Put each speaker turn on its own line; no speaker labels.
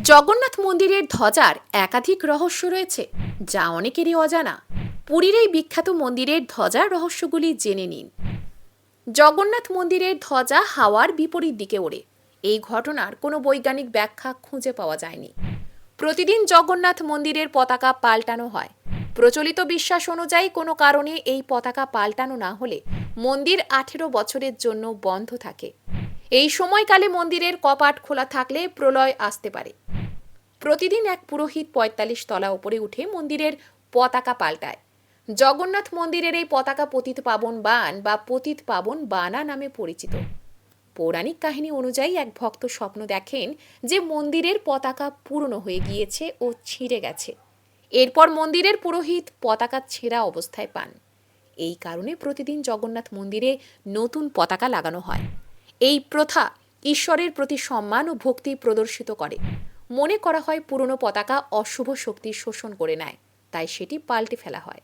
জগন্নাথ মন্দিরের ধ্বজার একাধিক রহস্য রয়েছে, যা অনেকেরই অজানা। পুরীর এই বিখ্যাত মন্দিরের ধ্বজার রহস্যগুলি জেনে নিন। জগন্নাথ মন্দিরের ধ্বজা হাওয়ার বিপরীত দিকে ওড়ে। এই ঘটনার কোনো বৈজ্ঞানিক ব্যাখ্যা খুঁজে পাওয়া যায়নি। প্রতিদিন জগন্নাথ মন্দিরের পতাকা পাল্টানো হয়। প্রচলিত বিশ্বাস অনুযায়ী কোনো কারণে এই পতাকা পাল্টানো না হলে মন্দির 18 বছরের জন্য বন্ধ থাকে। এই সময়কালে মন্দিরের কপাট খোলা থাকলে প্রলয় আসতে পারে। প্রতিদিন এক পুরোহিত 45 তলা উপরে উঠে মন্দিরের পতাকা পাল্টায়। জগন্নাথ মন্দিরের এই পতাকা পতিত পাবন বান বা পতিত পাবন বানা নামে পরিচিত। পৌরাণিক কাহিনী অনুযায়ী এক ভক্ত স্বপ্ন দেখেন যে মন্দিরের পতাকা পুরনো হয়ে গিয়েছে ও ছিঁড়ে গেছে। এরপর মন্দিরের পুরোহিত পতাকা ছেঁড়া অবস্থায় পান। এই কারণে প্রতিদিন জগন্নাথ মন্দিরে নতুন পতাকা লাগানো হয়। এই প্রথা ঈশ্বরের প্রতি সম্মান ও ভক্তি প্রদর্শিত করে। মনে করা হয় পুরনো পতাকা অশুভ শক্তি শোষণ করে নেয়, তাই সেটি পাল্টে ফেলা হয়।